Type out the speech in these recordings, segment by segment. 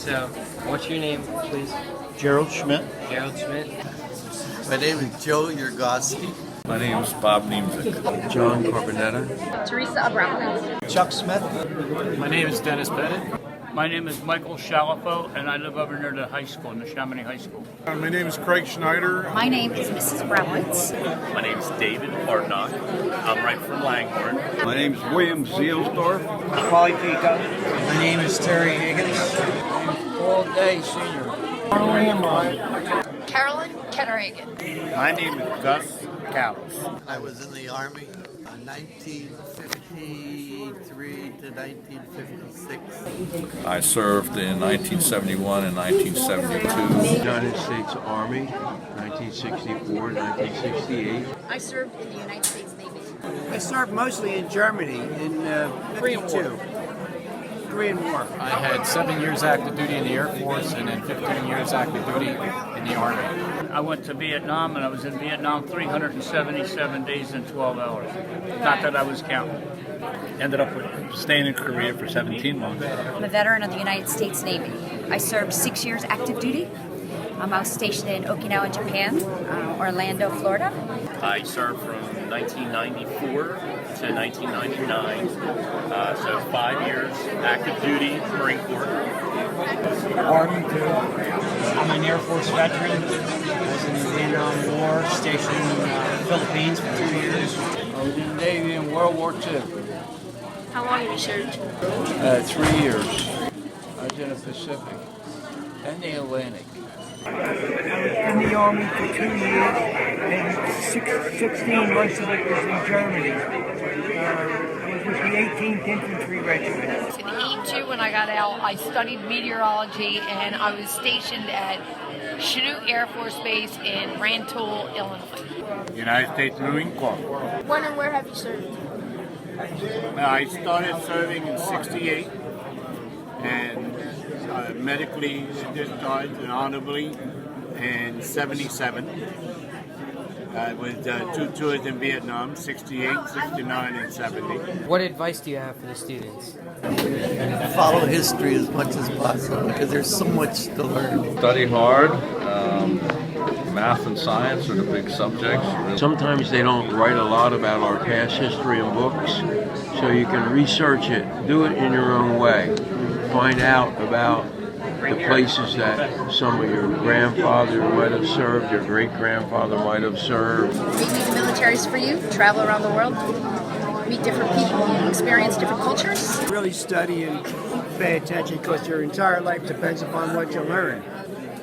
So, what's your name, please? Gerald Schmidt. Gerald Schmidt. My name is Joe Yergosky. My name is Bob Niemczyk. John Carbonetta. Teresa Abramowitz. Chuck Smith. My name is Dennis Pettit. My name is Michael Shalafo, and I live over near the high school, in the Chamonix High School. My name is Craig Schneider. My name is Mrs. Abramowitz. My name is David Hartnock. I'm right from Langhorne. My name is William Zielsdorf. Paulie Pico. My name is Terry Higgins. All Day Senior. Carolyn Ketterhagen. My name is Gus Callis. I was in the Army 1953 to 1956. I served in 1971 and 1972. United States Army, 1964, 1968. I served in the United States Navy. I served mostly in Germany in 52. Korean War. I had 7 years active duty in the Air Force and then 15 years active duty in the Army. I went to Vietnam, and I was in Vietnam 377 days and 12 hours. Not that I was counting. Ended up staying in Korea for 17 months. I'm a veteran of the United States Navy. I served 6 years active duty. I was stationed in Okinawa, Japan, Orlando, Florida. I served from 1994 to 1999, so 5 years active duty, Marine Corps. Army too. I'm an Air Force veteran. I was in the Vietnam War, stationed in the Philippines for 2 years. I was in the Navy in World War II. How long have you served? 3 years. I was in the Pacific and the Atlantic. I was in the Army for 2 years, and 16 months of it was in Germany. I was with the 18th Infantry Regiment. In 82, when I got out, I studied meteorology, and I was stationed at Chinook Air Force Base in Rantoul, Illinois. United States Marine Corps. When and where have you served? I started serving in 68 and medically discharged and honorably in 77. I was 2 tours in Vietnam, 68, 69, and 70. What advice do you have for the students? Follow history as much as possible because there's so much to learn. Study hard. Math and science are the big subjects. Sometimes they don't write a lot about our past history in books, so you can research it, do it in your own way, find out about the places that some of your grandfather might have served, your great-grandfather might have served. Maybe the military's for you. Travel around the world, meet different people, experience different cultures. Really study and pay attention because your entire life depends upon what you learn.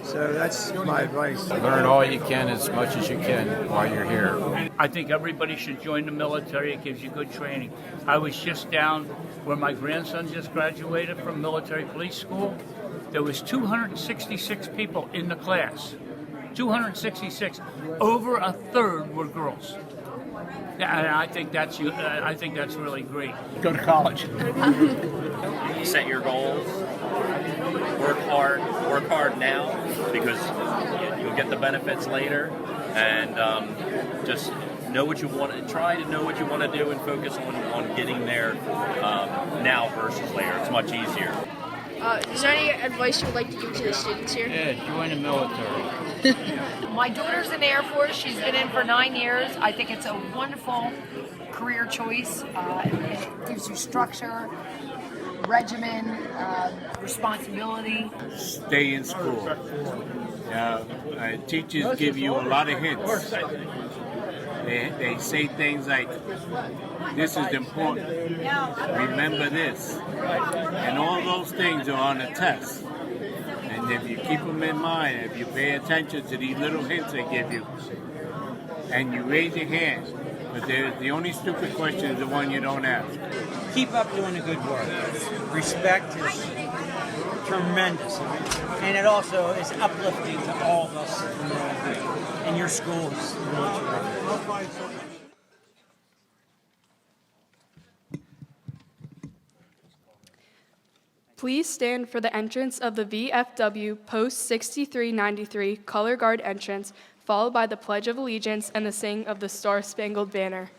So that's my advice. Learn all you can as much as you can while you're here. I think everybody should join the military. It gives you good training. I was just down where my grandson just graduated from military police school. There was 266 people in the class. 266. Over a third were girls. And I think that's really great. Go to college. Set your goals. Work hard now because you'll get the benefits later, and just know what you want. Try to know what you want to do and focus on getting there now versus later. It's much easier. Is there any advice you would like to give to the students here? Yeah, join the military. My daughter's in the Air Force. She's been in for 9 years. I think it's a wonderful career choice. It gives you structure, regimen, responsibility. Stay in school. Teachers give you a lot of hints. They say things like, this is important, remember this. And all those things are on a test. And if you keep them in mind, if you pay attention to these little hints they give you, and you raise your hand, but the only stupid question is the one you don't ask. Keep up doing the good work. Respect is tremendous. And it also is uplifting to all of us in your schools. Please stand for the entrance of the VFW Post 6393 Color Guard entrance, followed by the Pledge of Allegiance and the singing of the Star-Spangled Banner.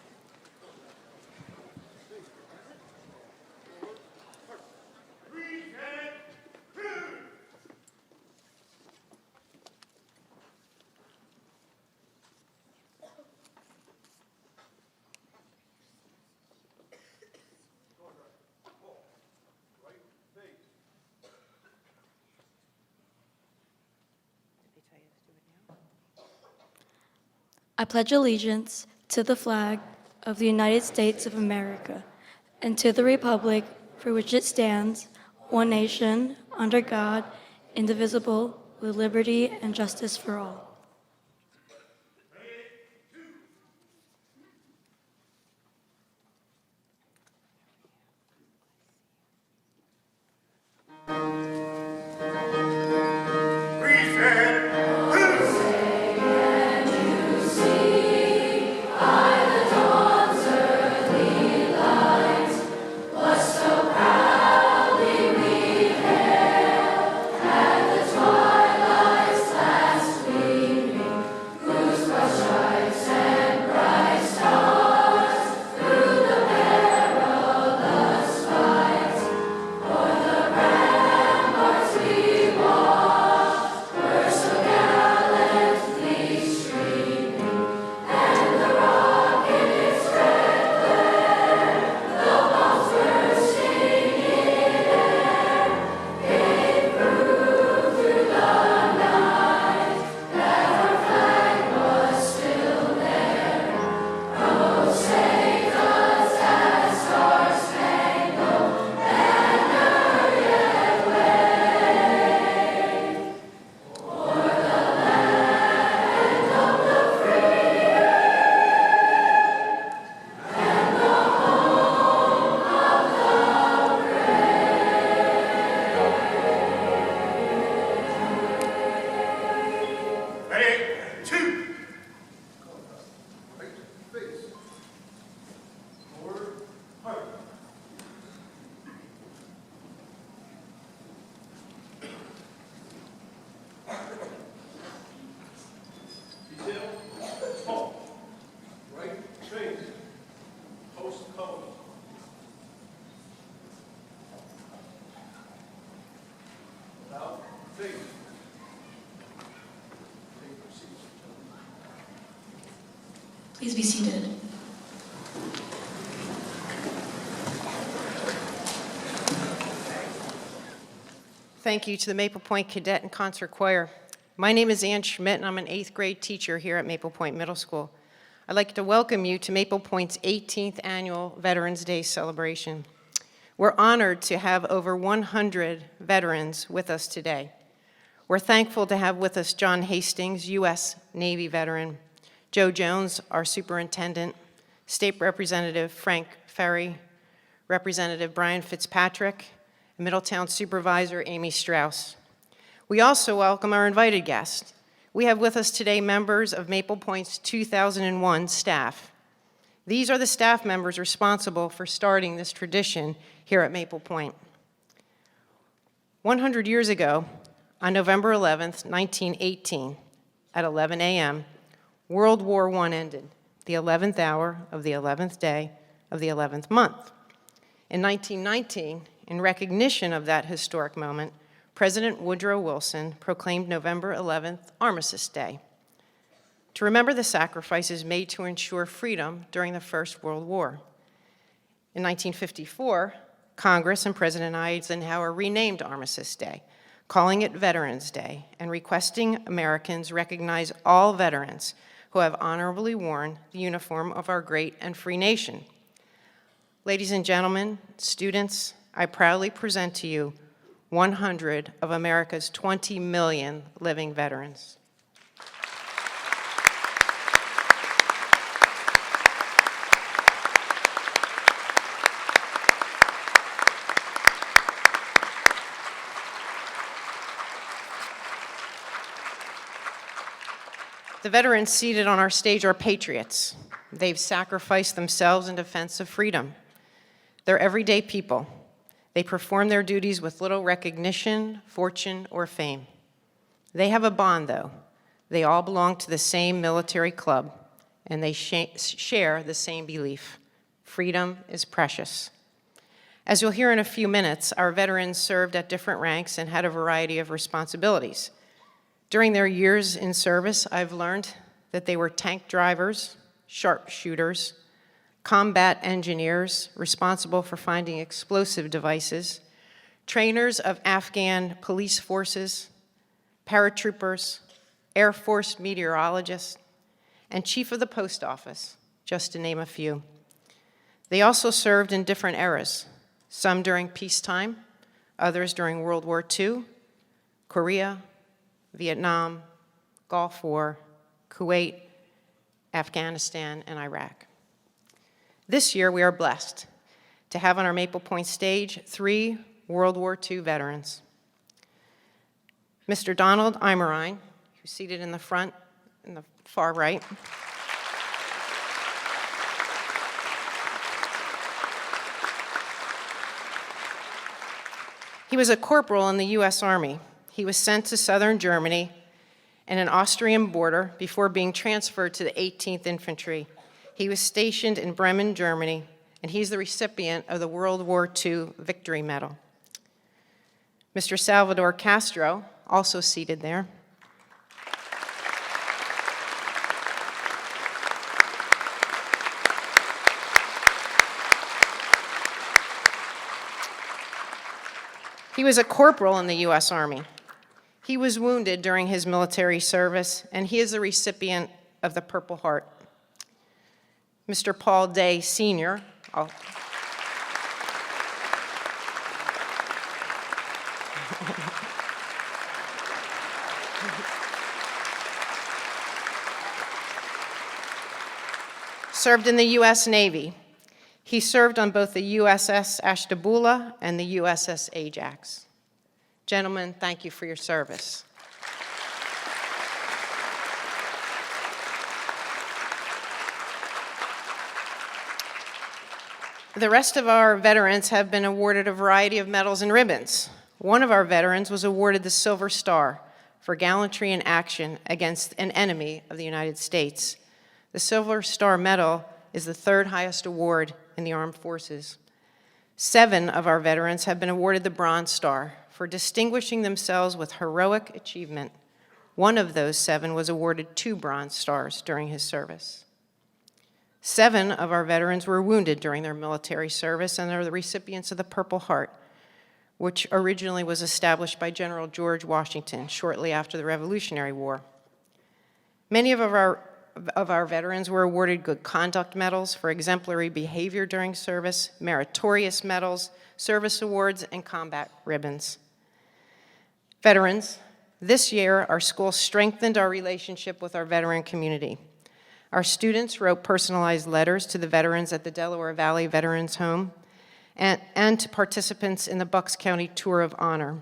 I pledge allegiance to the flag of the United States of America and to the republic for which it stands, one nation, under God, indivisible, with liberty and justice for all. Please be seated. Thank you to the Maple Point Cadet and Concert Choir. My name is Ann Schmidt, and I'm an 8th grade teacher here at Maple Point Middle School. I'd like to welcome you to Maple Point's 18th annual Veterans Day celebration. We're honored to have over 100 veterans with us today. We're thankful to have with us John Hastings, U.S. Navy veteran, Joe Jones, our superintendent, State Representative Frank Ferry, Representative Brian Fitzpatrick, and Middletown Supervisor Amy Strauss. We also welcome our invited guests. We have with us today members of Maple Point's 2001 staff. These are the staff members responsible for starting this tradition here at Maple Point. 100 years ago, on November 11th, 1918, at 11 a.m., World War I ended, the 11th hour of the 11th day of the 11th month. In 1919, in recognition of that historic moment, President Woodrow Wilson proclaimed November 11th Armistice Day, to remember the sacrifices made to ensure freedom during the First World War. In 1954, Congress and President Eisenhower renamed Armistice Day, calling it Veterans Day, and requesting Americans recognize all veterans who have honorably worn the uniform of our great and free nation. Ladies and gentlemen, students, I proudly present to you 100 of America's 20 million living veterans. The veterans seated on our stage are patriots. They've sacrificed themselves in defense of freedom. They're everyday people. They perform their duties with little recognition, fortune, or fame. They have a bond, though. They all belong to the same military club, and they share the same belief. Freedom is precious. As you'll hear in a few minutes, our veterans served at different ranks and had a variety of responsibilities. During their years in service, I've learned that they were tank drivers, sharpshooters, combat engineers responsible for finding explosive devices, trainers of Afghan police forces, paratroopers, Air Force meteorologists, and chief of the post office, just to name a few. They also served in different eras, some during peacetime, others during World War II, Korea, Vietnam, Gulf War, Kuwait, Afghanistan, and Iraq. This year, we are blessed to have on our Maple Point stage 3 World War II veterans. Mr. Donald Eimerine, who's seated in the front, in the far right. He was a corporal in the U.S. Army. He was sent to southern Germany and an Austrian border before being transferred to the 18th Infantry. He was stationed in Bremen, Germany, and he's the recipient of the World War II Victory Medal. Mr. Salvador Castro, also seated there. He was a corporal in the U.S. Army. He was wounded during his military service, and he is the recipient of the Purple Heart. Mr. Paul Day, Sr., served in the U.S. Navy. He served on both the USS Ashtabula and the USS Ajax. Gentlemen, thank you for your service. The rest of our veterans have been awarded a variety of medals and ribbons. One of our veterans was awarded the Silver Star for gallantry in action against an enemy of the United States. The Silver Star Medal is the 3rd highest award in the armed forces. 7 of our veterans have been awarded the Bronze Star for distinguishing themselves with heroic achievement. One of those 7 was awarded 2 Bronze Stars during his service. 7 of our veterans were wounded during their military service and are the recipients of the Purple Heart, which originally was established by General George Washington shortly after the Revolutionary War. Many of our veterans were awarded Good Conduct Medals for exemplary behavior during service, meritorious medals, service awards, and combat ribbons. Veterans, this year our school strengthened our relationship with our veteran community. Our students wrote personalized letters to the veterans at the Delaware Valley Veterans Home and to participants in the Bucks County Tour of Honor,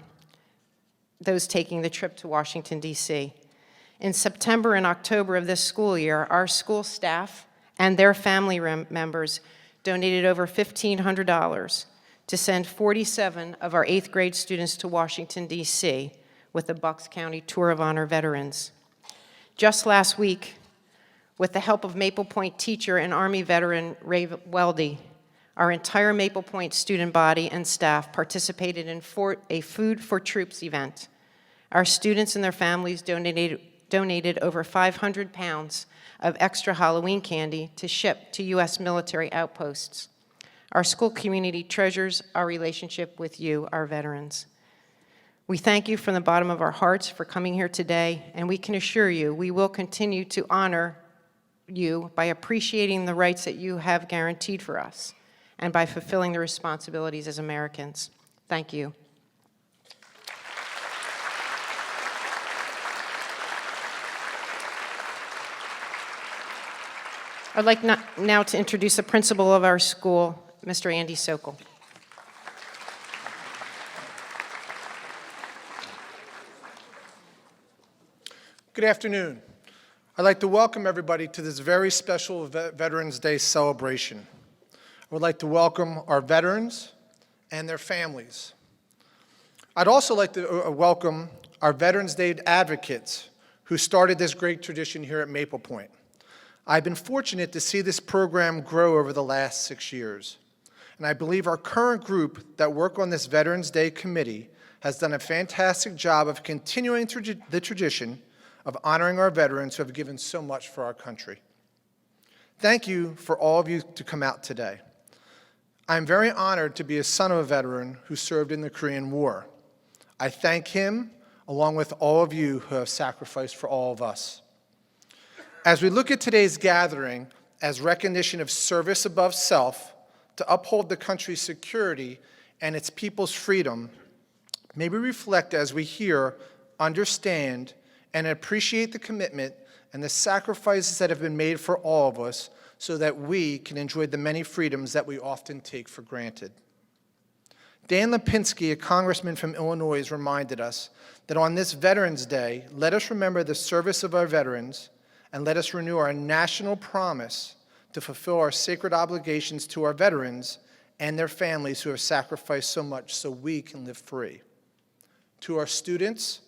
those taking the trip to Washington, D.C. In September and October of this school year, our school staff and their family members donated over $1,500 to send 47 of our 8th grade students to Washington, D.C. with the Bucks County Tour of Honor veterans. Just last week, with the help of Maple Point teacher and Army veteran Ray Weldy, our entire Maple Point student body and staff participated in a Food for Troops event. Our students and their families donated over 500 pounds of extra Halloween candy to ship to U.S. military outposts. Our school community treasures our relationship with you, our veterans. We thank you from the bottom of our hearts for coming here today, and we can assure you we will continue to honor you by appreciating the rights that you have guaranteed for us and by fulfilling the responsibilities as Americans. Thank you. I'd like now to introduce the principal of our school, Mr. Andy Sokol. Good afternoon. I'd like to welcome everybody to this very special Veterans Day celebration. I would like to welcome our veterans and their families. I'd also like to welcome our Veterans Day advocates who started this great tradition here at Maple Point. I've been fortunate to see this program grow over the last 6 years. And I believe our current group that work on this Veterans Day committee has done a fantastic job of continuing the tradition of honoring our veterans who have given so much for our country. Thank you for all of you to come out today. I'm very honored to be a son of a veteran who served in the Korean War. I thank him along with all of you who have sacrificed for all of us. As we look at today's gathering as recognition of service above self to uphold the country's security and its people's freedom, may we reflect as we hear, understand, and appreciate the commitment and the sacrifices that have been made for all of us so that we can enjoy the many freedoms that we often take for granted. Dan Lipinski, a congressman from Illinois, reminded us that on this Veterans Day, let us remember the service of our veterans and let us renew our national promise to fulfill our sacred obligations to our veterans and their families who have sacrificed so much so we can live free. To our students,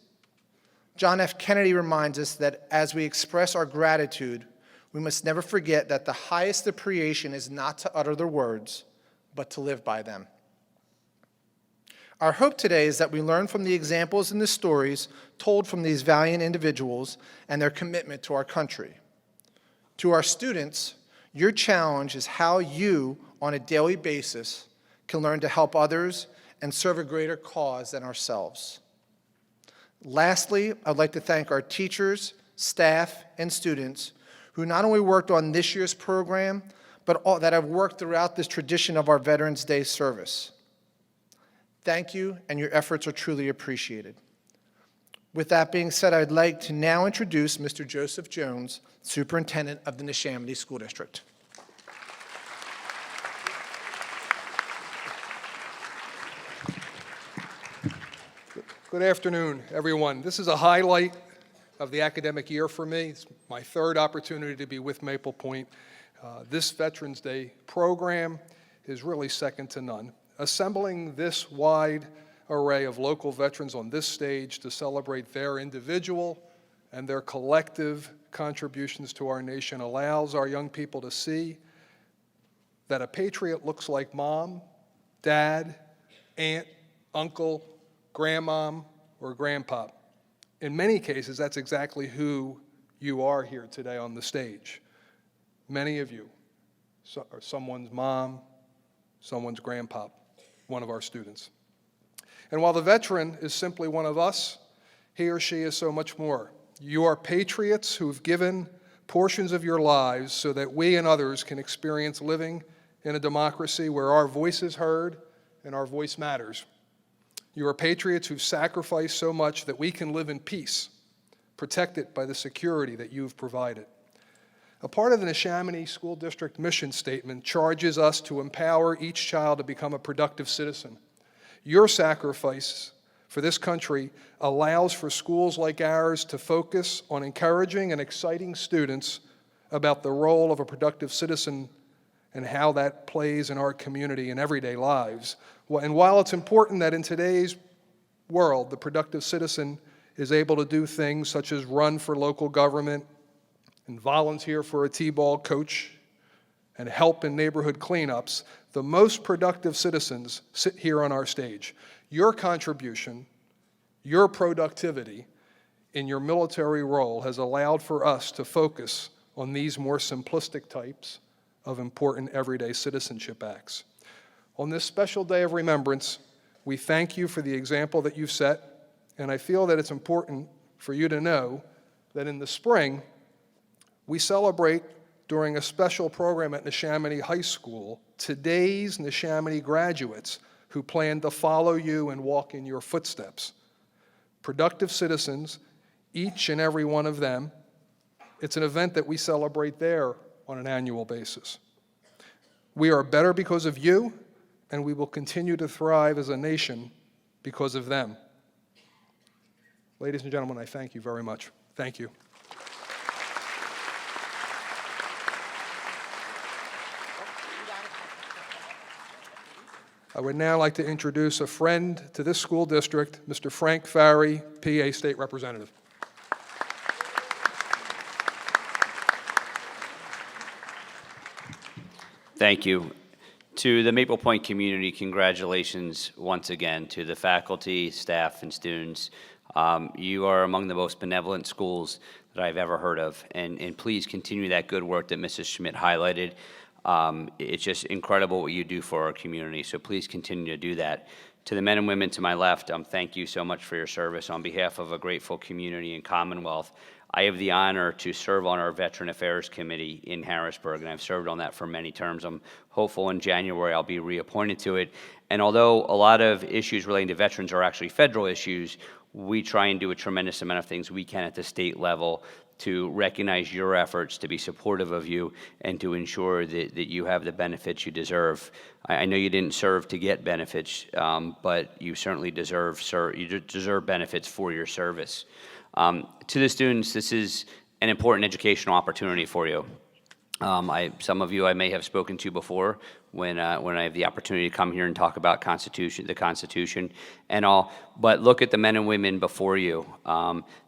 John F. Kennedy reminds us that as we express our gratitude, we must never forget that the highest appreciation is not to utter the words, but to live by them. Our hope today is that we learn from the examples and the stories told from these valiant individuals and their commitment to our country. To our students, your challenge is how you, on a daily basis, can learn to help others and serve a greater cause than ourselves. Lastly, I'd like to thank our teachers, staff, and students who not only worked on this year's program, but all that have worked throughout this tradition of our Veterans Day service. Thank you, and your efforts are truly appreciated. With that being said, I'd like to now introduce Mr. Joseph Jones, Superintendent of the Neshaminy School District. Good afternoon, everyone. This is a highlight of the academic year for me. It's my third opportunity to be with Maple Point. This Veterans Day program is really second to none. Assembling this wide array of local veterans on this stage to celebrate their individual and their collective contributions to our nation allows our young people to see that a patriot looks like mom, dad, aunt, uncle, grandmom, or grandpop. In many cases, that's exactly who you are here today on the stage. Many of you are someone's mom, someone's grandpop, one of our students. And while the veteran is simply one of us, he or she is so much more. You are patriots who've given portions of your lives so that we and others can experience living in a democracy where our voice is heard and our voice matters. You are patriots who've sacrificed so much that we can live in peace, protected by the security that you've provided. A part of the Neshaminy School District mission statement charges us to empower each child to become a productive citizen. Your sacrifice for this country allows for schools like ours to focus on encouraging and exciting students about the role of a productive citizen and how that plays in our community and everyday lives. And while it's important that in today's world the productive citizen is able to do things such as run for local government and volunteer for a T-ball coach and help in neighborhood cleanups, the most productive citizens sit here on our stage. Your contribution, your productivity in your military role has allowed for us to focus on these more simplistic types of important everyday citizenship acts. On this special day of remembrance, we thank you for the example that you've set, and I feel that it's important for you to know that in the spring, we celebrate during a special program at Neshaminy High School today's Neshaminy graduates who plan to follow you and walk in your footsteps. Productive citizens, each and every one of them. It's an event that we celebrate there on an annual basis. We are better because of you, and we will continue to thrive as a nation because of them. Ladies and gentlemen, I thank you very much. Thank you. I would now like to introduce a friend to this school district, Mr. Frank Farry, PA State Representative. Thank you. To the Maple Point community, congratulations once again to the faculty, staff, and students. You are among the most benevolent schools that I've ever heard of, and please continue that good work that Mrs. Schmidt highlighted. It's just incredible what you do for our community, so please continue to do that. To the men and women to my left, thank you so much for your service. On behalf of a grateful community and Commonwealth, I have the honor to serve on our Veteran Affairs Committee in Harrisburg, and I've served on that for many terms. I'm hopeful in January I'll be reappointed to it. And although a lot of issues relating to veterans are actually federal issues, we try and do a tremendous amount of things we can at the state level to recognize your efforts, to be supportive of you, and to ensure that you have the benefits you deserve. I know you didn't serve to get benefits, but you certainly deserve benefits for your service. To the students, this is an important educational opportunity for you. Some of you I may have spoken to before when I have the opportunity to come here and talk about the Constitution and all, but look at the men and women before you.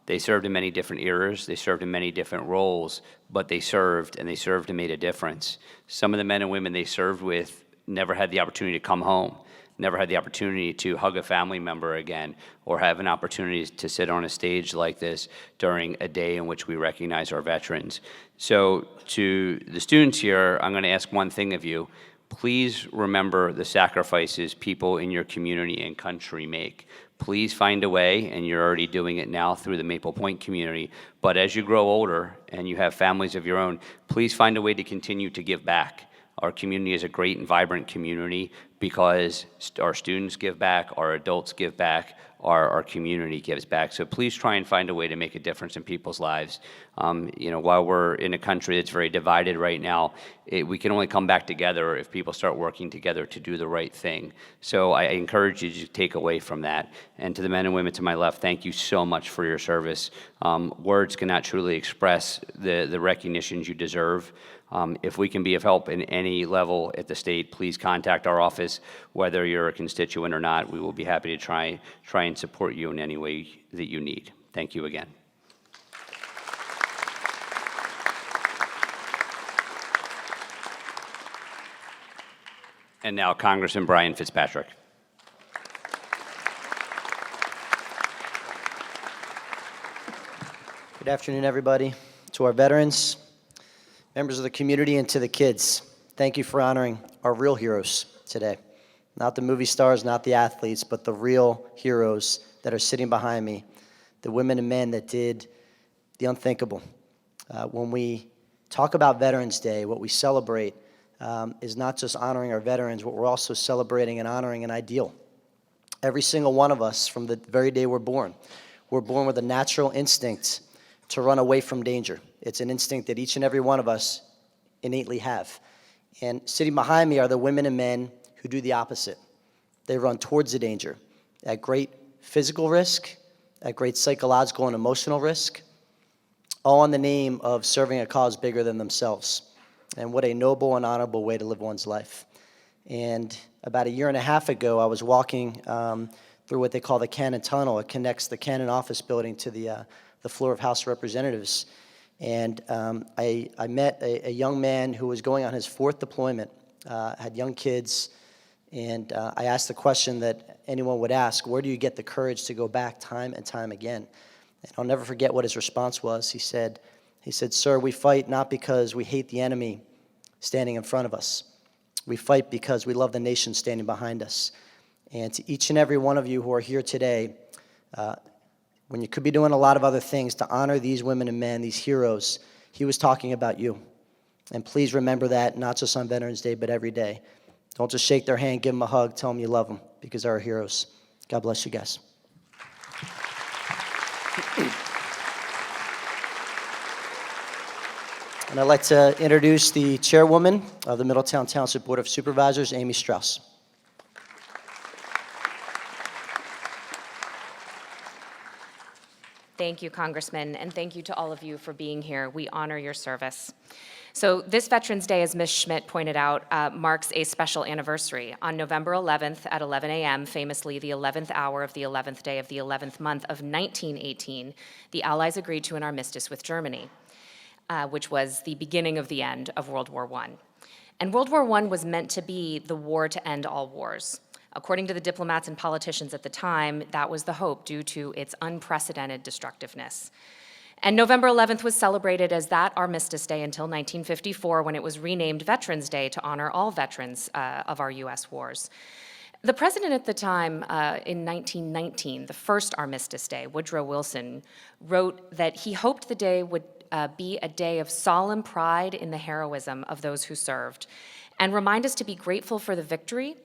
They served in many different eras, they served in many different roles, but they served, and they served and made a difference. Some of the men and women they served with never had the opportunity to come home, never had the opportunity to hug a family member again, or have an opportunity to sit on a stage like this during a day in which we recognize our veterans. So to the students here, I'm going to ask one thing of you. Please remember the sacrifices people in your community and country make. Please find a way, and you're already doing it now through the Maple Point community, but as you grow older and you have families of your own, please find a way to continue to give back. Our community is a great and vibrant community because our students give back, our adults give back, our community gives back. So please try and find a way to make a difference in people's lives. While we're in a country that's very divided right now, we can only come back together if people start working together to do the right thing. So I encourage you to take away from that. And to the men and women to my left, thank you so much for your service. Words cannot truly express the recognitions you deserve. If we can be of help in any level at the state, please contact our office. Whether you're a constituent or not, we will be happy to try and support you in any way that you need. Thank you again. And now, Congressman Brian Fitzpatrick. Good afternoon, everybody. To our veterans, members of the community, and to the kids, thank you for honoring our real heroes today. Not the movie stars, not the athletes, but the real heroes that are sitting behind me, the women and men that did the unthinkable. When we talk about Veterans Day, what we celebrate is not just honoring our veterans, but we're also celebrating and honoring an ideal. Every single one of us, from the very day we're born with a natural instinct to run away from danger. It's an instinct that each and every one of us innately have. And sitting behind me are the women and men who do the opposite. They run towards the danger at great physical risk, at great psychological and emotional risk, all in the name of serving a cause bigger than themselves. And what a noble and honorable way to live one's life. And about a year and a half ago, I was walking through what they call the Cannon Tunnel. It connects the Cannon office building to the floor of House of Representatives. And I met a young man who was going on his 4th deployment, had young kids, and I asked the question that anyone would ask: where do you get the courage to go back time and time again? And I'll never forget what his response was. He said, "Sir, we fight not because we hate the enemy standing in front of us. We fight because we love the nation standing behind us." And to each and every one of you who are here today, when you could be doing a lot of other things, to honor these women and men, these heroes, he was talking about you. And please remember that, not just on Veterans Day, but every day. Don't just shake their hand, give them a hug, tell them you love them, because they're our heroes. God bless you guys. And I'd like to introduce the Chairwoman of the Middletown Township Board of Supervisors, Amy Strauss. Thank you, Congressman, and thank you to all of you for being here. We honor your service. So this Veterans Day, as Ms. Schmidt pointed out, marks a special anniversary. On November 11th at 11 a.m., famously the 11th hour of the 11th day of the 11th month of 1918, the Allies agreed to an armistice with Germany, which was the beginning of the end of World War I. And World War I was meant to be the war to end all wars. According to the diplomats and politicians at the time, that was the hope due to its unprecedented destructiveness. And November 11th was celebrated as that Armistice Day until 1954, when it was renamed Veterans Day to honor all veterans of our U.S. wars. The president at the time, in 1919, the first Armistice Day, Woodrow Wilson, wrote that he hoped the day would be a day of solemn pride in the heroism of those who served, and remind us to be grateful for the victory,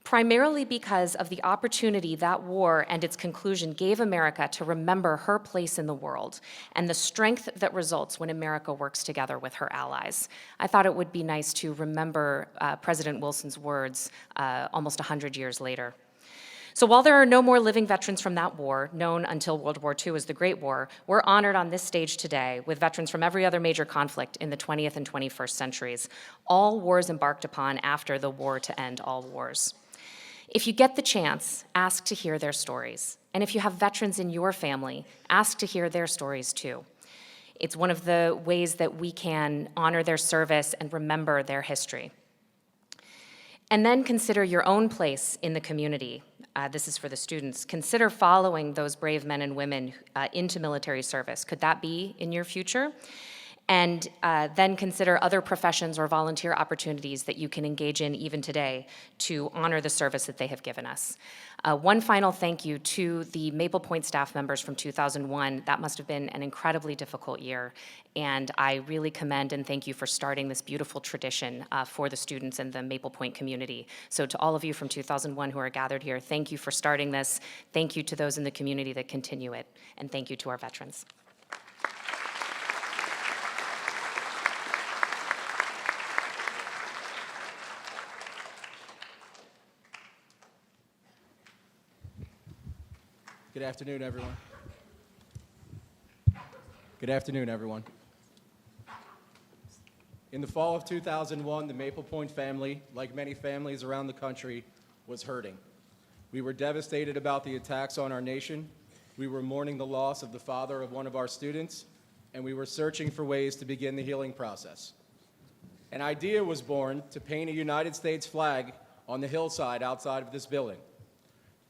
primarily because of the opportunity that war and its conclusion gave America to remember her place in the world and the strength that results when America works together with her allies. I thought it would be nice to remember President Wilson's words almost 100 years later. So while there are no more living veterans from that war, known until World War II as the Great War, we're honored on this stage today with veterans from every other major conflict in the 20th and 21st centuries, all wars embarked upon after the war to end all wars. If you get the chance, ask to hear their stories. And if you have veterans in your family, ask to hear their stories too. It's one of the ways that we can honor their service and remember their history. And then consider your own place in the community. This is for the students. Consider following those brave men and women into military service. Could that be in your future? And then consider other professions or volunteer opportunities that you can engage in even today to honor the service that they have given us. One final thank you to the Maple Point staff members from 2001. That must have been an incredibly difficult year, and I really commend and thank you for starting this beautiful tradition for the students and the Maple Point community. So to all of you from 2001 who are gathered here, thank you for starting this. Thank you to those in the community that continue it, and thank you to our veterans. Good afternoon, everyone. Good afternoon, everyone. In the fall of 2001, the Maple Point family, like many families around the country, was hurting. We were devastated about the attacks on our nation. We were mourning the loss of the father of one of our students, and we were searching for ways to begin the healing process. An idea was born to paint a United States flag on the hillside outside of this building,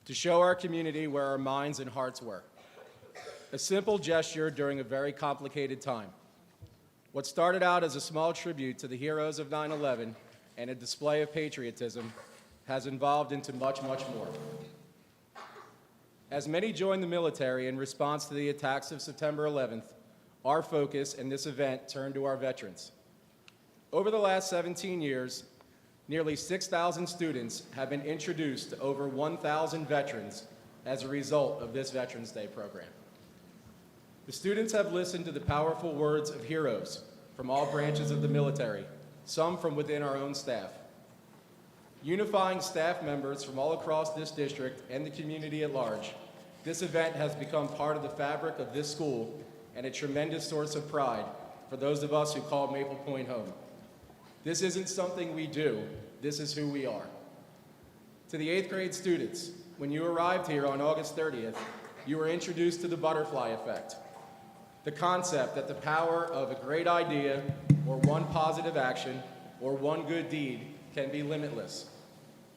to show our community where our minds and hearts were. A simple gesture during a very complicated time. What started out as a small tribute to the heroes of 9/11 and a display of patriotism has evolved into much, much more. As many joined the military in response to the attacks of September 11th, our focus in this event turned to our veterans. Over the last 17 years, nearly 6,000 students have been introduced to over 1,000 veterans as a result of this Veterans Day program. The students have listened to the powerful words of heroes from all branches of the military, some from within our own staff. Unifying staff members from all across this district and the community at large, this event has become part of the fabric of this school and a tremendous source of pride for those of us who call Maple Point home. This isn't something we do, this is who we are. To the 8th grade students, when you arrived here on August 30th, you were introduced to the butterfly effect, the concept that the power of a great idea or one positive action or one good deed can be limitless.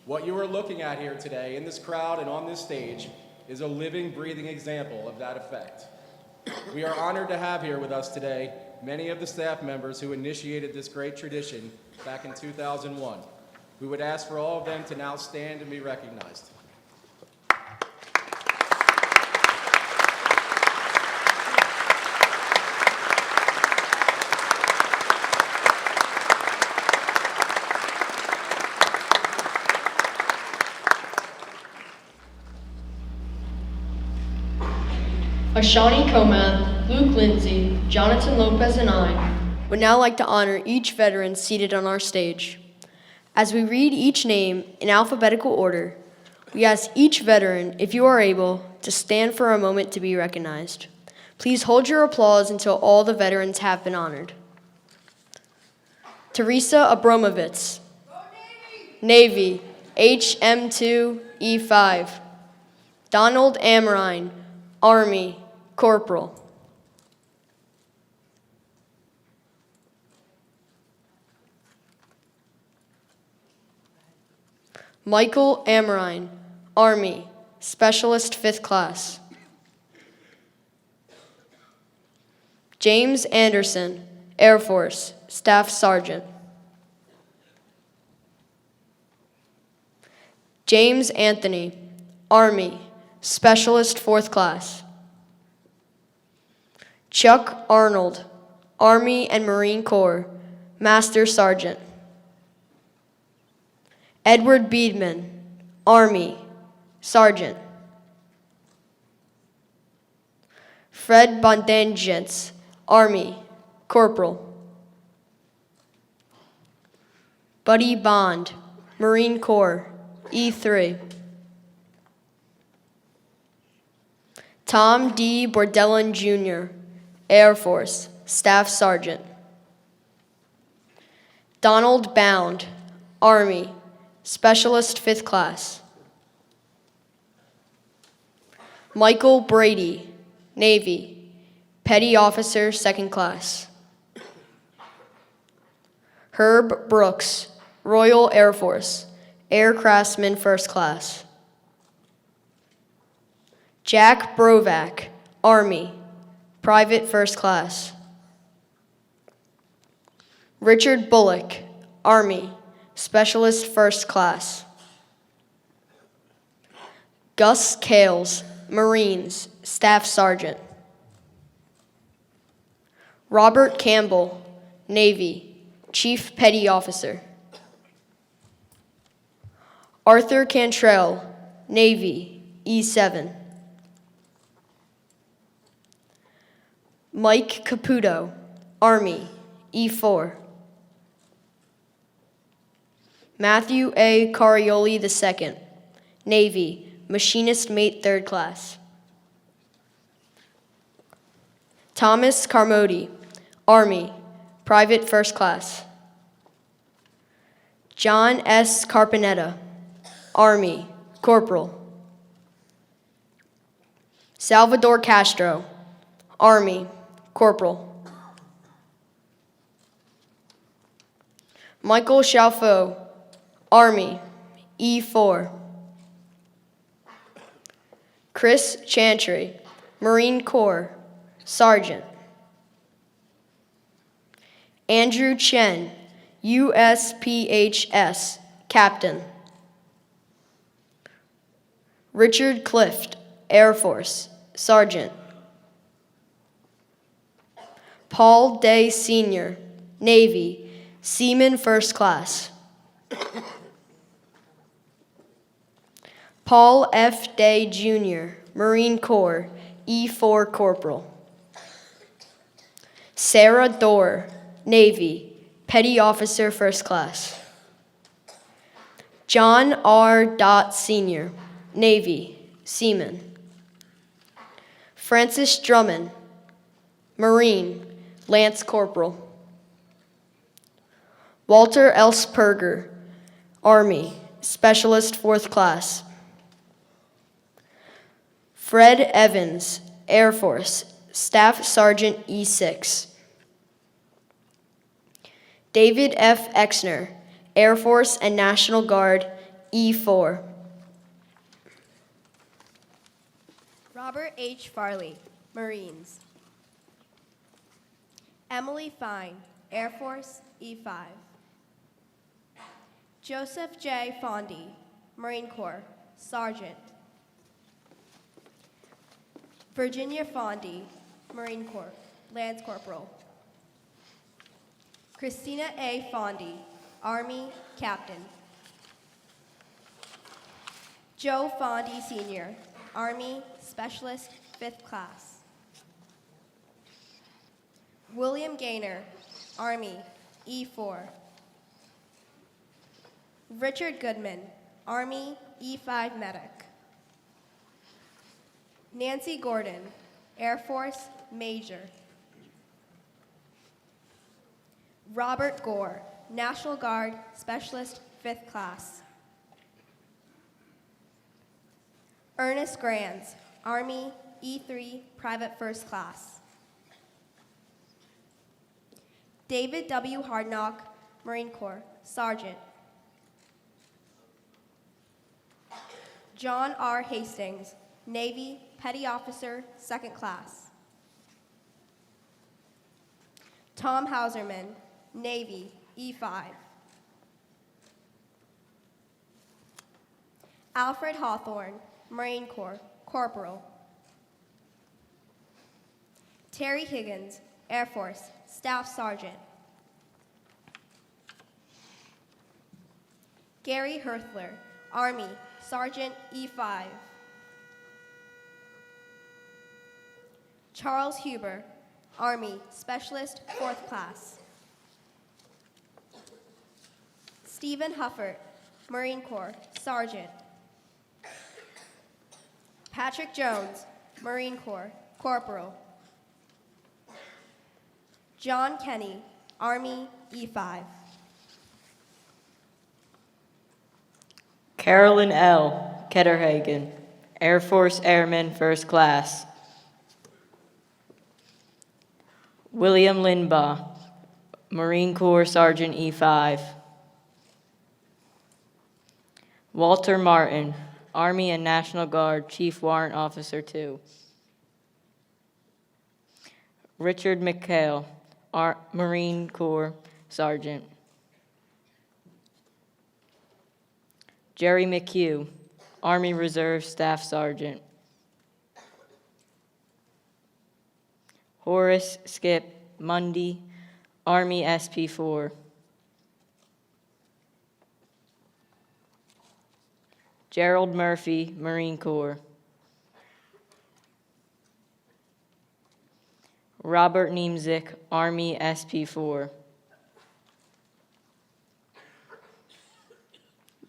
What you are looking at here today in this crowd and on this stage is a living, breathing example of that effect. We are honored to have here with us today many of the staff members who initiated this great tradition back in 2001. We would ask for all of them to now stand and be recognized. Ashani Komath, Luke Lindsay, Jonathan Lopez, and I would now like to honor each veteran seated on our stage. As we read each name in alphabetical order, we ask each veteran, if you are able, to stand for a moment to be recognized. Please hold your applause until all the veterans have been honored. Teresa Abramovitz, Navy, HM2E5. Donald Amrine, Army, Corporal. Michael Amrine, Army, Specialist 5th Class. James Anderson, Air Force, Staff Sergeant. James Anthony, Army, Specialist 4th Class. Chuck Arnold, Army and Marine Corps, Master Sergeant. Edward Beedman, Army, Sergeant. Fred Bondangens, Army, Corporal. Buddy Bond, Marine Corps, E3. Tom D. Bordelon, Jr., Air Force, Staff Sergeant. Donald Bound, Army, Specialist 5th Class. Michael Brady, Navy, Petty Officer 2nd Class. Herb Brooks, Royal Air Force, Air Craftsman 1st Class. Jack Brovac, Army, Private 1st Class. Richard Bullock, Army, Specialist 1st Class. Gus Kales, Marines, Staff Sergeant. Robert Campbell, Navy, Chief Petty Officer. Arthur Cantrell, Navy, E7. Mike Caputo, Army, E4. Matthew A. Carioli II, Navy, Machinist Mate 3rd Class. Thomas Carmody, Army, Private 1st Class. John S. Carpinetta, Army, Corporal. Salvador Castro, Army, Corporal. Michael Chalfot, Army, E4. Chris Chantry, Marine Corps, Sergeant. Andrew Chen, USPHS, Captain. Richard Clift, Air Force, Sergeant. Paul Day Sr., Navy, Seaman 1st Class. Paul F. Day Jr., Marine Corps, E4 Corporal. Sarah Dorr, Navy, Petty Officer 1st Class. John R. Dott Sr., Navy, Seaman. Francis Drummond, Marine, Lance Corporal. Walter Elsperger, Army, Specialist 4th Class. Fred Evans, Air Force, Staff Sergeant E6. David F. Exner, Air Force and National Guard, E4. Robert H. Farley, Marines. Emily Fine, Air Force, E5. Joseph J. Fondy, Marine Corps, Sergeant. Virginia Fondy, Marine Corps, Lance Corporal. Christina A. Fondy, Army, Captain. Joe Fondy Sr., Army, Specialist, 5th Class. William Gaynor, Army, E4. Richard Goodman, Army, E5 Medic. Nancy Gordon, Air Force, Major. Robert Gore, National Guard, Specialist, 5th Class. Ernest Granz, Army, E3, Private 1st Class. David W. Hardnock, Marine Corps, Sergeant. John R. Hastings, Navy, Petty Officer, 2nd Class. Tom Hauserman, Navy, E5. Alfred Hawthorne, Marine Corps, Corporal. Terry Higgins, Air Force, Staff Sergeant. Gary Herthler, Army, Sergeant E5. Charles Huber, Army, Specialist, 4th Class. Stephen Huffert, Marine Corps, Sergeant. Patrick Jones, Marine Corps, Corporal. John Kenny, Army, E5. Carolyn L. Ketterhagen, Air Force Airman, 1st Class. William Linbaugh, Marine Corps Sergeant E5. Walter Martin, Army and National Guard Chief Warrant Officer 2. Richard McHale, Marine Corps Sergeant. Jerry McHugh, Army Reserve Staff Sergeant. Horace Skip Mundy, Army SP4. Gerald Murphy, Marine Corps. Robert Niemczyk, Army SP4.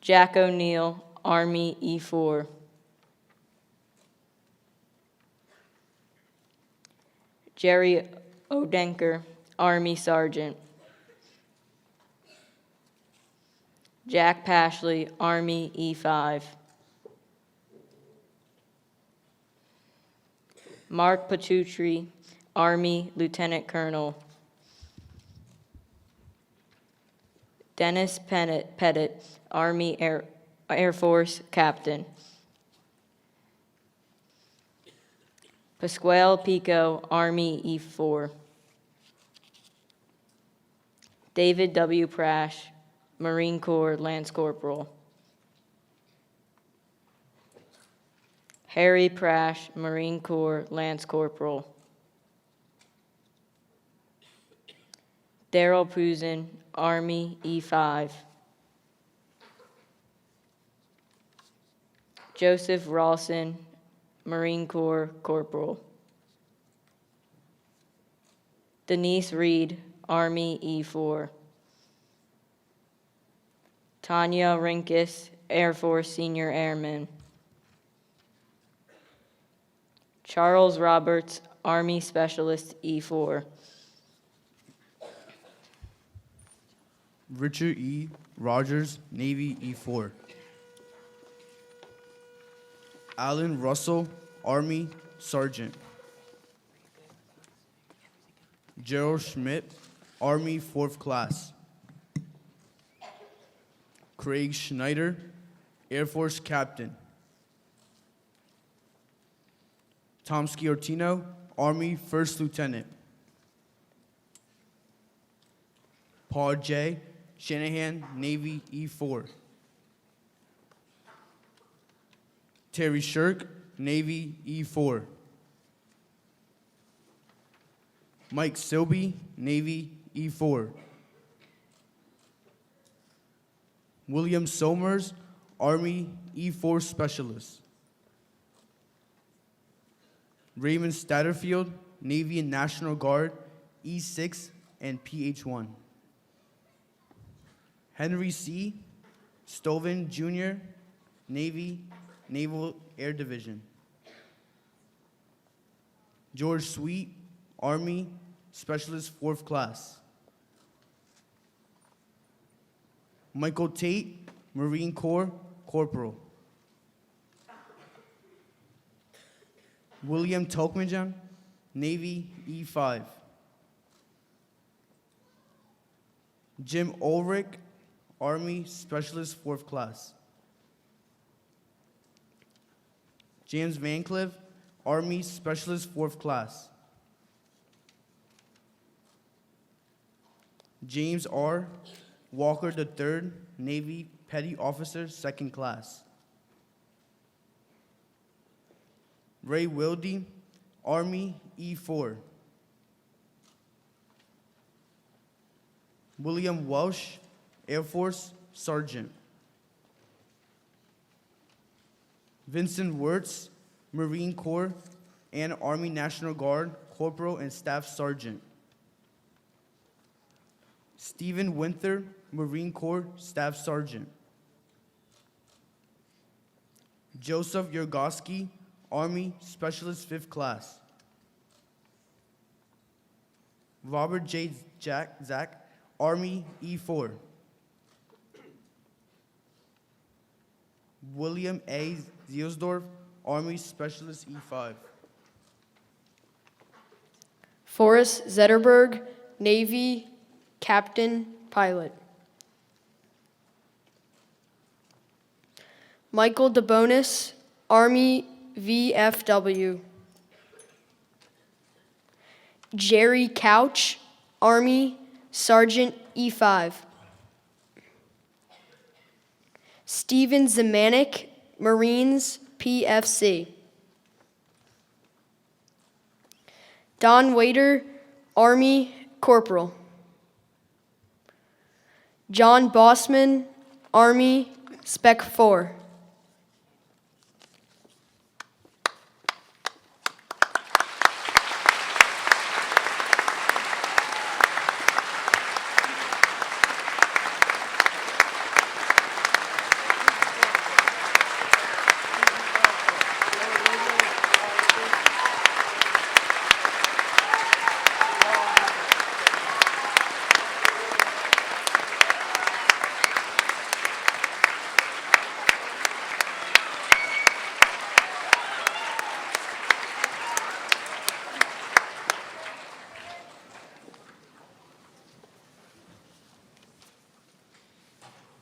Jack O'Neill, Army E4. Jerry Odenker, Army Sergeant. Jack Pashley, Army E5. Mark Patutri, Army Lieutenant Colonel. Dennis Pettit, Army Air Force Captain. Pasquale Pico, Army E4. David W. Prash, Marine Corps Lance Corporal. Harry Prash, Marine Corps Lance Corporal. Daryl Puzin, Army E5. Joseph Rawson, Marine Corps Corporal. Denise Reed, Army E4. Tanya Rinkus, Air Force Senior Airman. Charles Roberts, Army Specialist E4. Richard E. Rogers, Navy E4. Alan Russell, Army Sergeant. Gerald Schmidt, Army 4th Class. Craig Schneider, Air Force Captain. Tom Sciortino, Army 1st Lieutenant. Paul J. Shanahan, Navy E4. Terry Shirk, Navy E4. Mike Silby, Navy E4. William Somers, Army E4 Specialist. Raymond Statterfield, Navy and National Guard, E6 and PH1. Henry C. Stoven, Jr., Navy, Naval Air Division. George Sweet, Army, Specialist 4th Class. Michael Tate, Marine Corps, Corporal. William Tokmajan, Navy E5. Jim Ulrich, Army Specialist 4th Class. James Van Cleef, Army Specialist 4th Class. James R. Walker III, Navy Petty Officer 2nd Class. Ray Wilde, Army E4. William Welsh, Air Force Sergeant. Vincent Wirtz, Marine Corps and Army National Guard, Corporal and Staff Sergeant. Stephen Winther, Marine Corps Staff Sergeant. Joseph Yergosky, Army Specialist 5th Class. Robert J. Zach, Army E4. William A. Zielsdorf, Army Specialist E5. Forrest Zetterberg, Navy Captain Pilot. Michael DeBonis, Army VFW. Jerry Couch, Army Sergeant E5. Steven Zemanek, Marines PFC. Don Waiter, Army Corporal. John Bossman, Army Spec 4.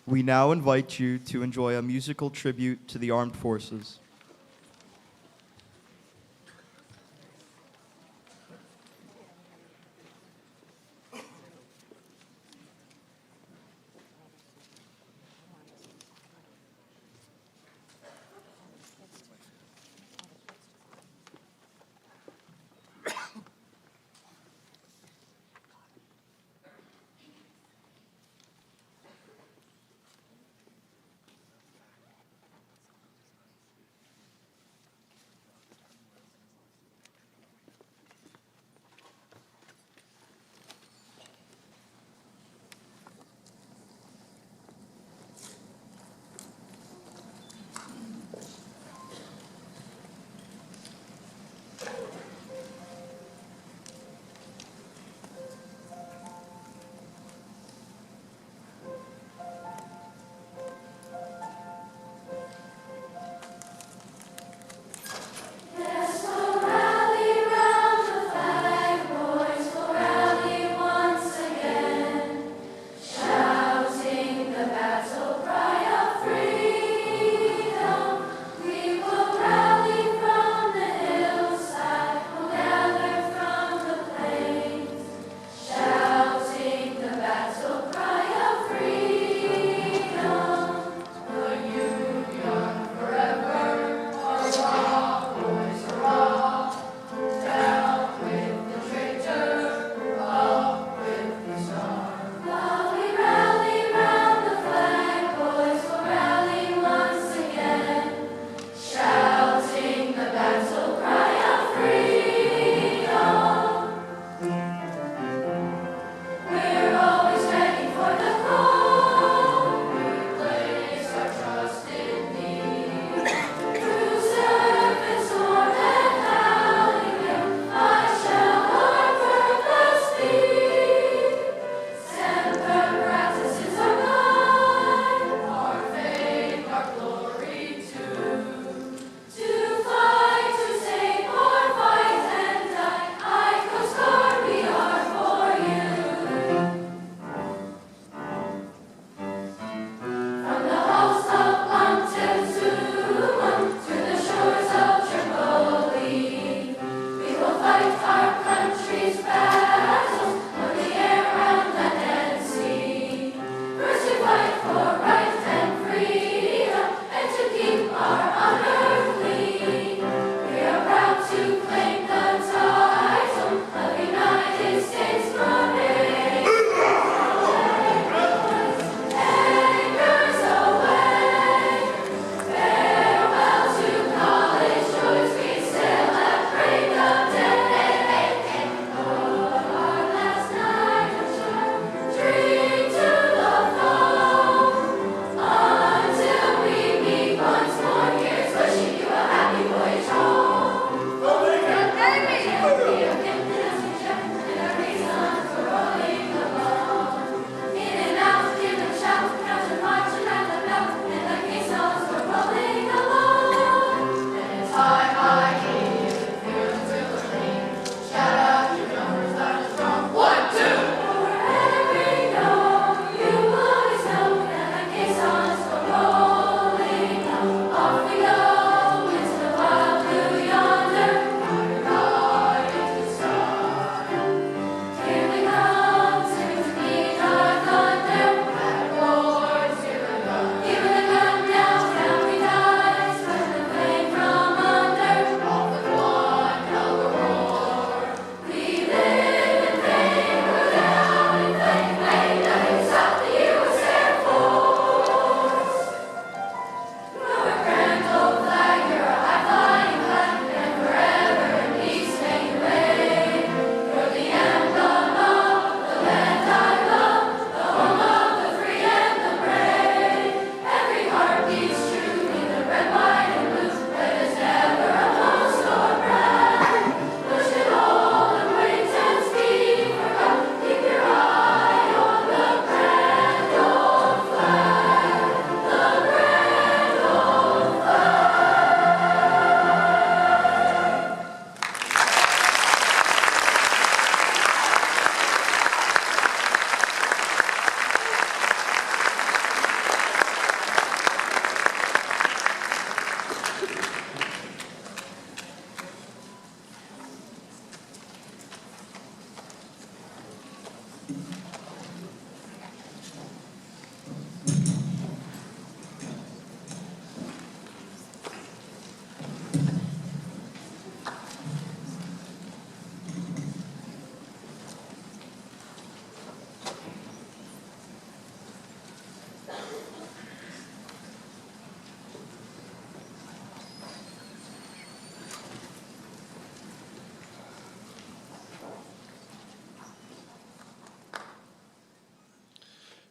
We now invite you to enjoy a musical tribute to the armed forces.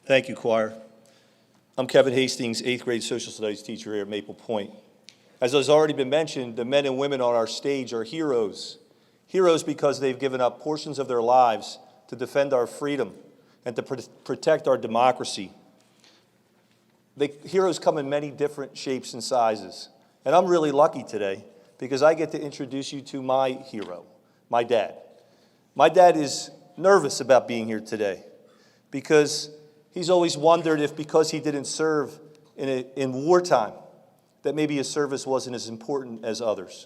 Thank you, choir. I'm Kevin Hastings, 8th grade social studies teacher here at Maple Point. As has already been mentioned, the men and women on our stage are heroes. Heroes because they've given up portions of their lives to defend our freedom and to protect our democracy. The heroes come in many different shapes and sizes. And I'm really lucky today because I get to introduce you to my hero, my dad. My dad is nervous about being here today because he's always wondered if because he didn't serve in wartime, that maybe his service wasn't as important as others.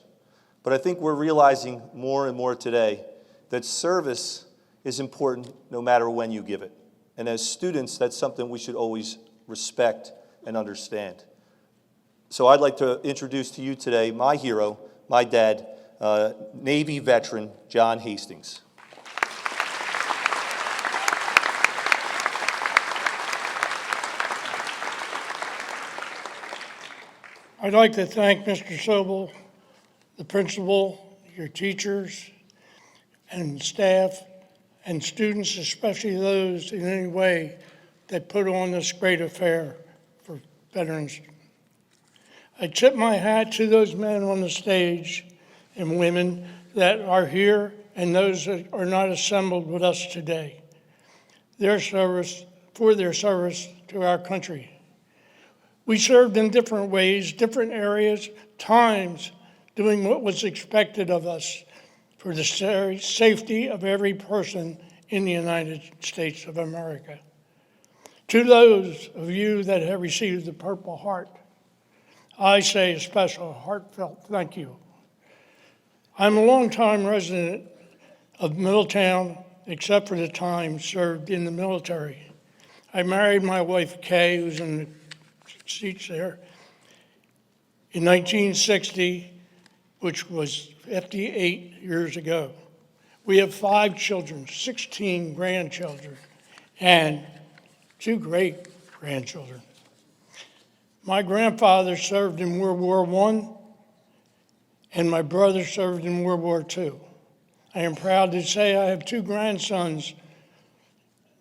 But I think we're realizing more and more today that service is important no matter when you give it. And as students, that's something we should always respect and understand. So I'd like to introduce to you today my hero, my dad, Navy veteran John Hastings. I'd like to thank Mr. Sobel, the principal, your teachers, and staff, and students, especially those in any way that put on this great affair for veterans. I tip my hat to those men on the stage and women that are here and those that are not assembled with us today. Their service to our country. We served in different ways, different areas, times, doing what was expected of us for the safety of every person in the United States of America. To those of you that have received the Purple Heart, I say a special heartfelt thank you. I'm a longtime resident of Middletown, except for the time served in the military. I married my wife, Kay, who's in the seats there, in 1960, which was 58 years ago. We have 5 children, 16 grandchildren, and 2 great-grandchildren. My grandfather served in World War I, and my brother served in World War II. I am proud to say I have 2 grandsons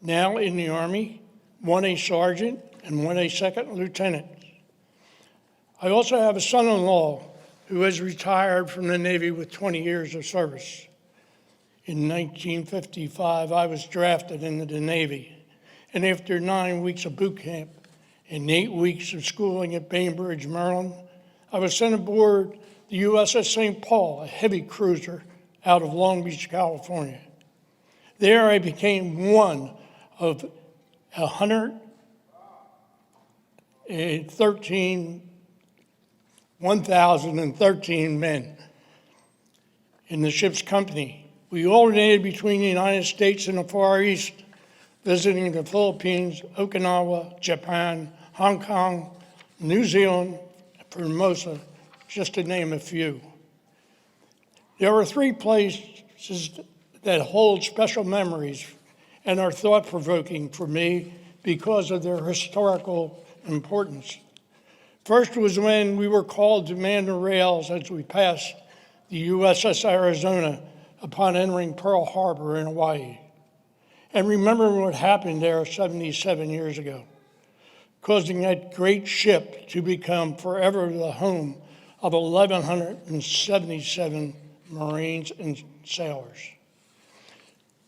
now in the Army, one a sergeant and one a second lieutenant. I also have a son-in-law who has retired from the Navy with 20 years of service. In 1955, I was drafted into the Navy, and after 9 weeks of boot camp and 8 weeks of schooling at Bainbridge, Maryland, I was sent aboard the USS St. Paul, a heavy cruiser out of Long Beach, California. There I became one of 1,013 men in the ship's company. We alternated between the United States and the Far East, visiting the Philippines, Okinawa, Japan, Hong Kong, New Zealand, Formosa, just to name a few. There are 3 places that hold special memories and are thought-provoking for me because of their historical importance. First was when we were called to man the rails as we passed the USS Arizona upon entering Pearl Harbor in Hawaii. And remembering what happened there 77 years ago, causing that great ship to become forever the home of 1,177 Marines and sailors.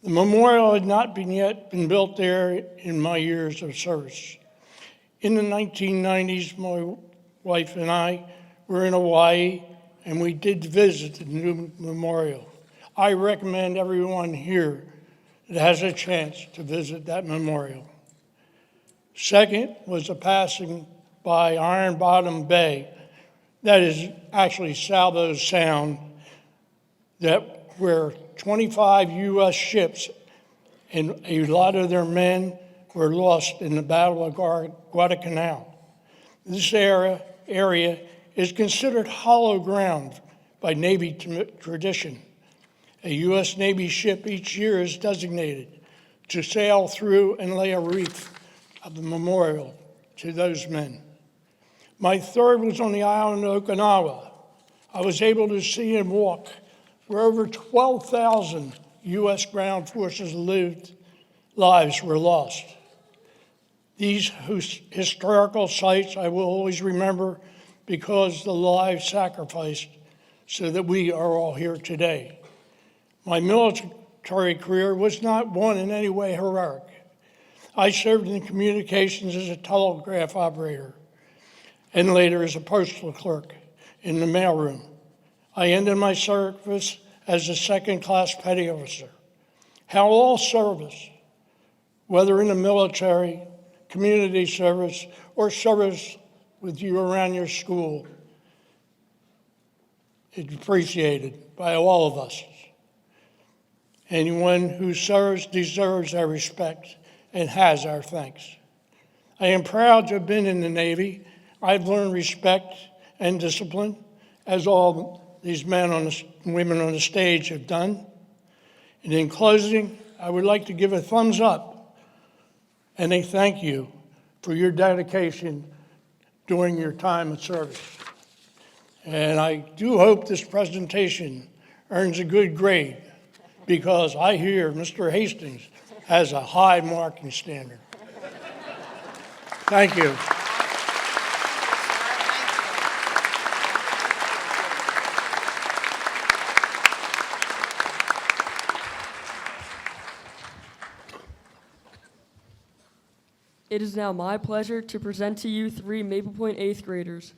The memorial had not yet been built there in my years of service. In the 1990s, my wife and I were in Hawaii, and we did visit the new memorial. I recommend everyone here that has a chance to visit that memorial. Second was a passing by Iron Bottom Bay, that is actually Salvo Sound, where 25 U.S. ships and a lot of their men were lost in the Battle of Guadalcanal. This area is considered hollow ground by Navy tradition. A U.S. Navy ship each year is designated to sail through and lay a wreath of the memorial to those men. My third was on the island of Okinawa. I was able to see and walk where over 12,000 U.S. ground forces lives were lost. These historical sites I will always remember because the lives sacrificed so that we are all here today. My military career was not one in any way heroic. I served in communications as a telegraph operator and later as a postal clerk in the mailroom. I ended my service as a second-class petty officer. How all service, whether in the military, community service, or service with you around your school, is appreciated by all of us. Anyone who serves deserves our respect and has our thanks. I am proud to have been in the Navy. I've learned respect and discipline, as all these men and women on the stage have done. And in closing, I would like to give a thumbs up and a thank you for your dedication during your time of service. And I do hope this presentation earns a good grade, because I hear Mr. Hastings has a high marking standard. Thank you. It is now my pleasure to present to you 3 Maple Point 8th graders,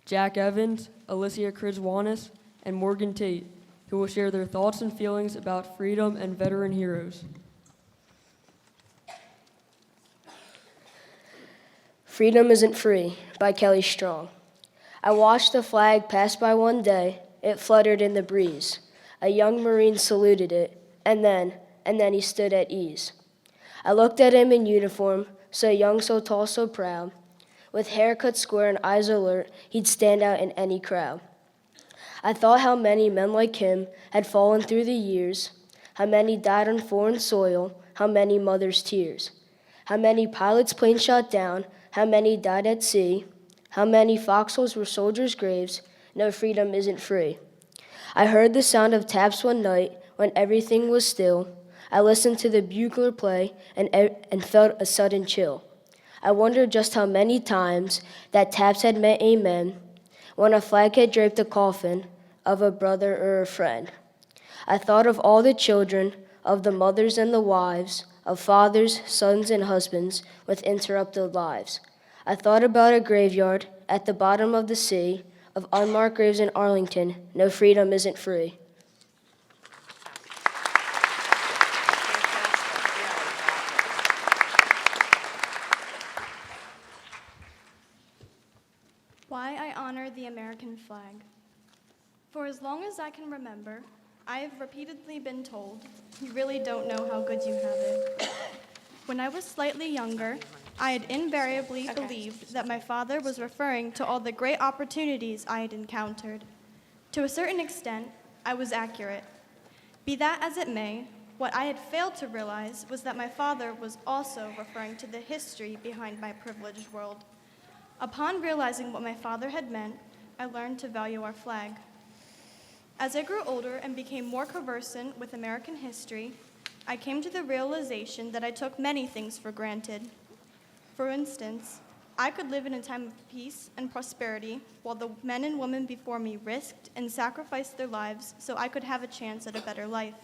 Jack Evans, Alicia Krizwanis, and Morgan Tate, who will share their thoughts and feelings about freedom and veteran heroes. Freedom Isn't Free by Kelly Strong. I watched the flag pass by one day. It fluttered in the breeze. A young Marine saluted it, and then he stood at ease. I looked at him in uniform, so young, so tall, so proud. With hair cut square and eyes alert, he'd stand out in any crowd. I thought how many men like him had fallen through the years, how many died on foreign soil, how many mothers' tears, how many pilots' planes shot down, how many died at sea, how many foxholes were soldiers' graves. No, freedom isn't free. I heard the sound of taps one night when everything was still. I listened to the bugler play and felt a sudden chill. I wondered just how many times that taps had meant amen when a flag had draped the coffin of a brother or a friend. I thought of all the children, of the mothers and the wives, of fathers, sons, and husbands with interrupted lives. I thought about a graveyard at the bottom of the sea, of unmarked graves in Arlington. No, freedom isn't free. Why I honor the American flag. For as long as I can remember, I have repeatedly been told, you really don't know how good you have it. When I was slightly younger, I had invariably believed that my father was referring to all the great opportunities I had encountered. To a certain extent, I was accurate. Be that as it may, what I had failed to realize was that my father was also referring to the history behind my privileged world. Upon realizing what my father had meant, I learned to value our flag. As I grew older and became more conversant with American history, I came to the realization that I took many things for granted. For instance, I could live in a time of peace and prosperity while the men and women before me risked and sacrificed their lives so I could have a chance at a better life.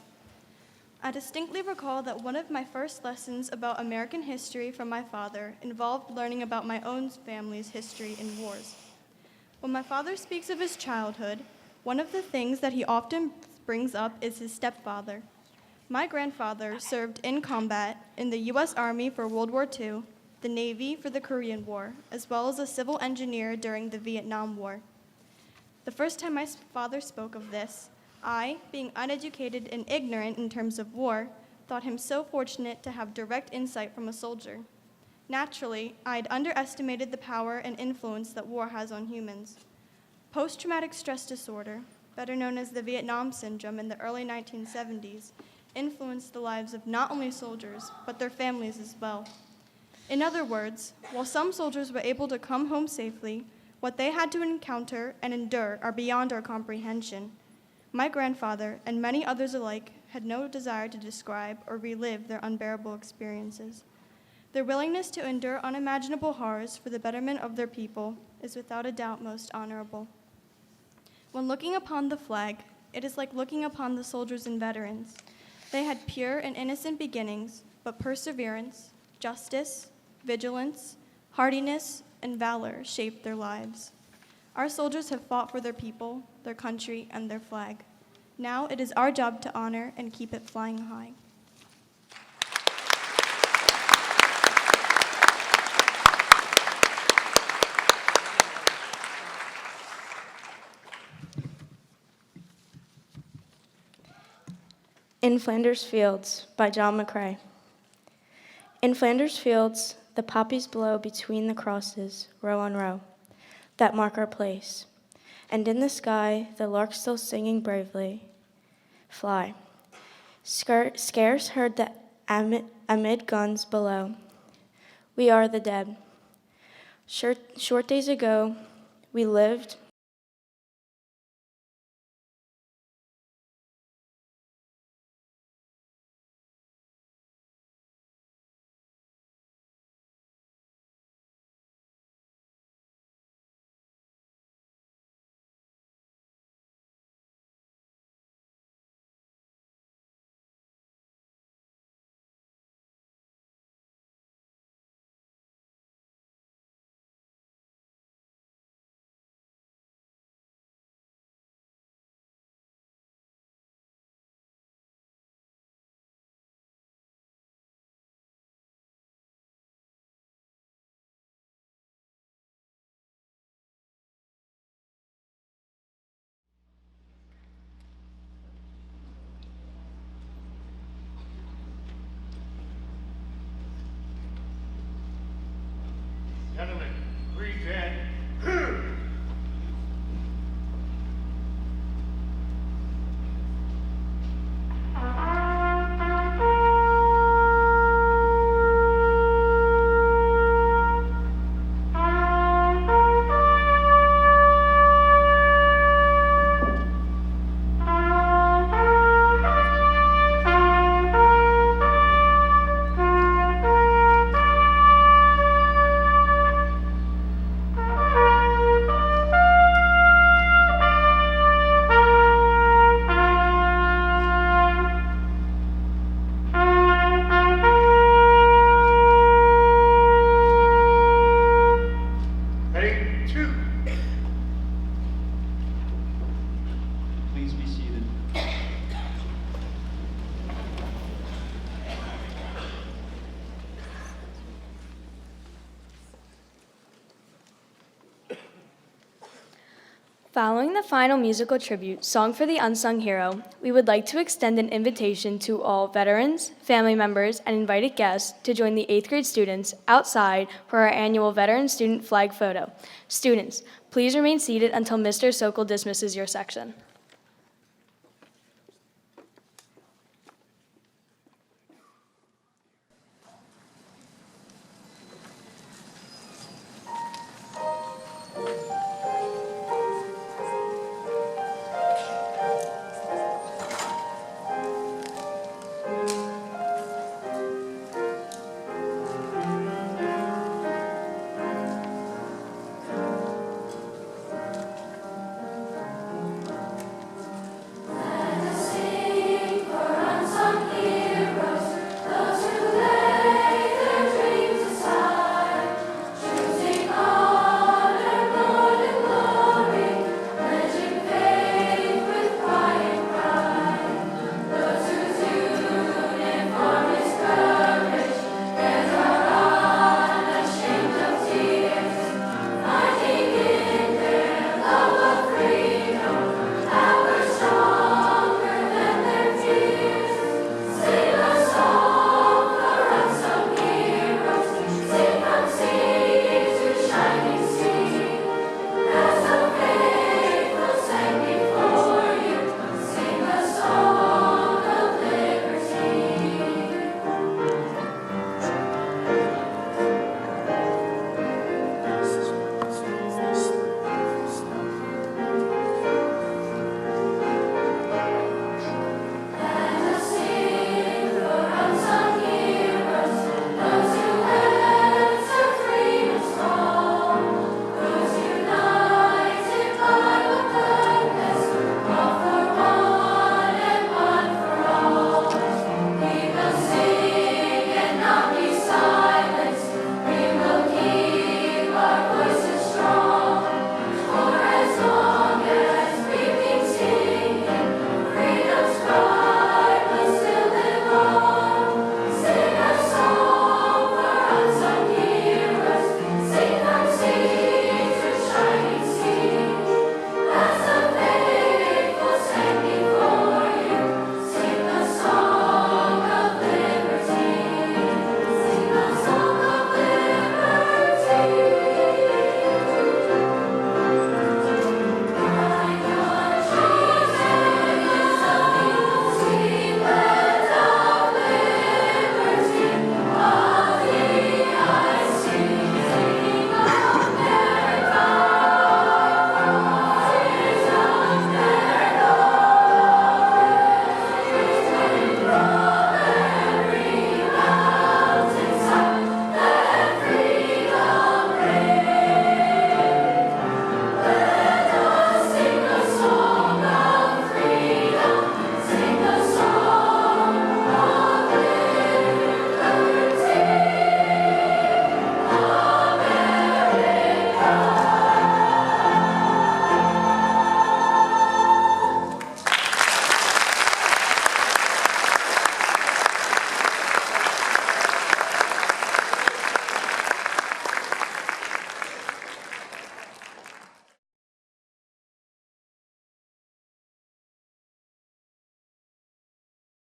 I distinctly recall that one of my first lessons about American history from my father involved learning about my own family's history in wars. When my father speaks of his childhood, one of the things that he often brings up is his stepfather. My grandfather served in combat in the U.S. Army for World War II, the Navy for the Korean War, as well as a civil engineer during the Vietnam War. The first time my father spoke of this, I, being uneducated and ignorant in terms of war, thought him so fortunate to have direct insight from a soldier. Naturally, I had underestimated the power and influence that war has on humans. Post-traumatic stress disorder, better known as the Vietnam Syndrome in the early 1970s, influenced the lives of not only soldiers, but their families as well. In other words, while some soldiers were able to come home safely, what they had to encounter and endure are beyond our comprehension. My grandfather, and many others alike, had no desire to describe or relive their unbearable experiences. Their willingness to endure unimaginable horrors for the betterment of their people is without a doubt most honorable. When looking upon the flag, it is like looking upon the soldiers and veterans. They had pure and innocent beginnings, but perseverance, justice, vigilance, hardiness, and valor shaped their lives. Our soldiers have fought for their people, their country, and their flag. Now it is our job to honor and keep it flying high. In Flanders Fields by John Mccrae. In Flanders Fields, the poppies blow between the crosses, row on row, that mark our place. And in the sky, the lark still singing bravely, fly. Scarce heard amid guns below. We are the dead. Short days ago, we lived. Gentlemen, present. Please be seated. Following the final musical tribute, Song for the Unsung Hero, we would like to extend an invitation to all veterans, family members, and invited guests to join the 8th grade students outside for our annual Veteran Student Flag Photo. Students, please remain seated until Mr. Sokol dismisses your section.